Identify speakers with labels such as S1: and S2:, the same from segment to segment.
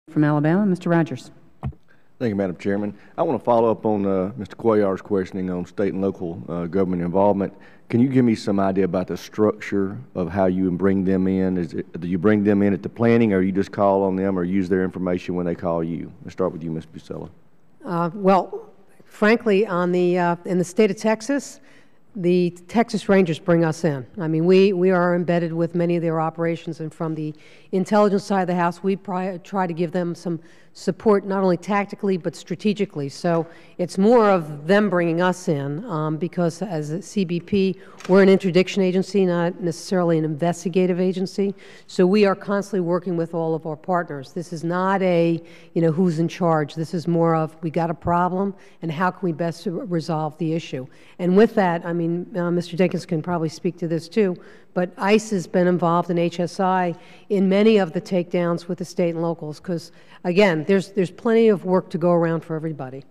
S1: From Alabama, Mr. Rogers.
S2: Thank you, Madam Chairman. I want to follow up on Mr. Cuellar's questioning on state and local government involvement. Can you give me some idea about the structure of how you bring them in? Do you bring them in at the planning, or you just call on them or use their information when they call you? Let's start with you, Ms. Buscella.
S3: Well, frankly, in the state of Texas, the Texas Rangers bring us in. I mean, we are embedded with many of their operations, and from the intelligence side of the house, we try to give them some support, not only tactically but strategically. So it's more of them bringing us in because as a CBP, we're an interdiction agency, not necessarily an investigative agency. So we are constantly working with all of our partners. This is not a, who's in charge. This is more of, we got a problem and how can we best resolve the issue. And with that, I mean, Mr. Dinkins can probably speak to this too, but ICE has been involved in HSI in many of the takedowns with the state and locals because, again, there's plenty of work to go around for everybody.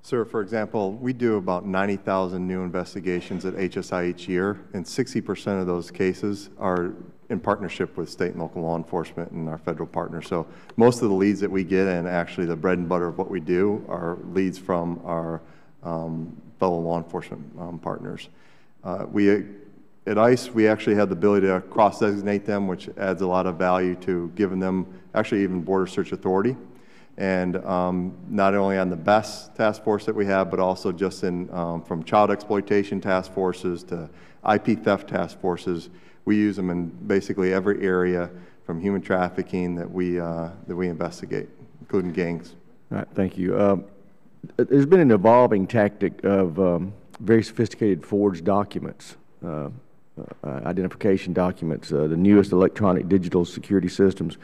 S4: Sir, for example, we do about 90,000 new investigations at HSI each year, and 60% of those cases are in partnership with state and local law enforcement and our federal partners. So most of the leads that we get, and actually the bread and butter of what we do, are leads from our fellow law enforcement partners. At ICE, we actually have the ability to cross-designate them, which adds a lot of value to giving them actually even border search authority. And not only on the BEST task force that we have, but also just in from child exploitation task forces to IP theft task forces. We use them in basically every area from human trafficking that we investigate, including gangs.
S2: All right, thank you. There's been an evolving tactic of very sophisticated forged documents, identification documents, the newest electronic digital security systems.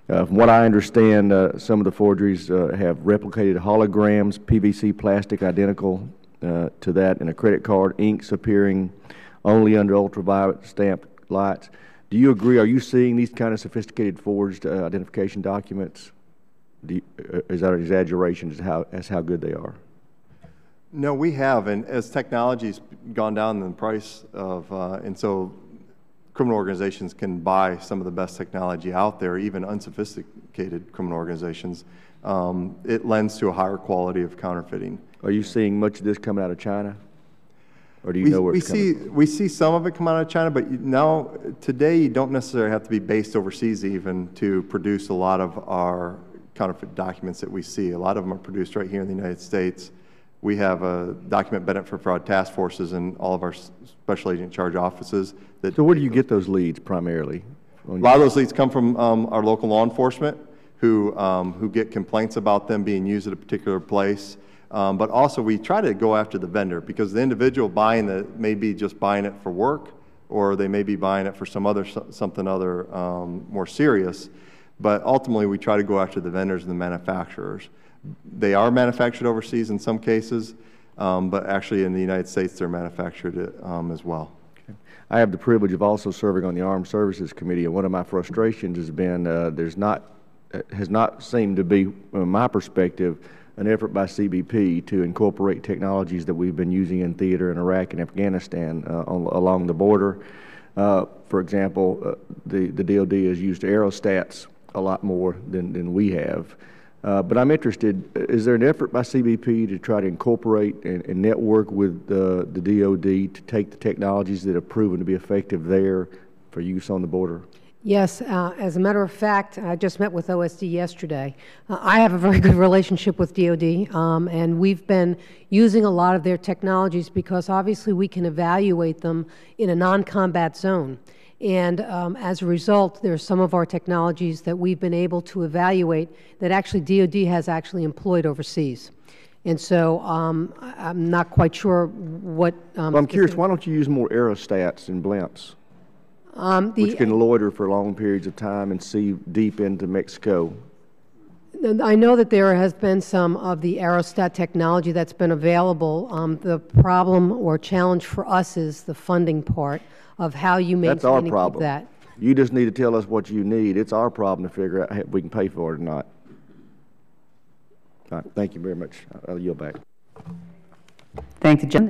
S2: From what I understand, some of the forgeries have replicated holograms, PVC plastic identical to that, and a credit card, inks appearing only under ultraviolet stamped lights. Do you agree? Are you seeing these kind of sophisticated forged identification documents? Is that an exaggeration as how good they are?
S4: No, we have, and as technology's gone down in the price of, and so criminal organizations can buy some of the best technology out there, even unsophisticated criminal organizations, it lends to a higher quality of counterfeiting.
S2: Are you seeing much of this coming out of China? Or do you know where it's coming?
S4: We see some of it come out of China, but now, today, you don't necessarily have to be based overseas even to produce a lot of our counterfeit documents that we see. A lot of them are produced right here in the United States. We have a document benefit for fraud task forces in all of our special agent charge offices.
S2: So where do you get those leads primarily?
S4: A lot of those leads come from our local law enforcement who get complaints about them being used at a particular place. But also we try to go after the vendor because the individual buying it may be just buying it for work, or they may be buying it for something other more serious. But ultimately we try to go after the vendors and the manufacturers. They are manufactured overseas in some cases, but actually in the United States they're manufactured as well.
S2: Okay. I have the privilege of also serving on the Armed Services Committee, and one of my frustrations has been has not seemed to be, from my perspective, an effort by CBP to incorporate technologies that we've been using in theater in Iraq and Afghanistan along the border. For example, the DOD has used aerostats a lot more than we have. But I'm interested, is there an effort by CBP to try to incorporate and network with the DOD to take the technologies that have proven to be effective there for use on the border?
S3: Yes. As a matter of fact, I just met with OSD yesterday. I have a very good relationship with DOD, and we've been using a lot of their technologies because obviously we can evaluate them in a non-combat zone. And as a result, there are some of our technologies that we've been able to evaluate that actually DOD has actually employed overseas. And so I'm not quite sure what...
S2: well, I'm curious, why don't you use more aerostats and blimps, which can loiter for long periods of time and see deep into Mexico?
S3: I know that there has been some of the aerostat technology that's been available. The problem or challenge for us is the funding part of how you maintain
S2: That's our
S3: and
S2: problem.
S3: keep that.
S2: You just need to tell us what you need. It's our problem to figure out if we can pay for it or not. All right, thank you very much. I'll yield back.
S1: Thank the gentleman.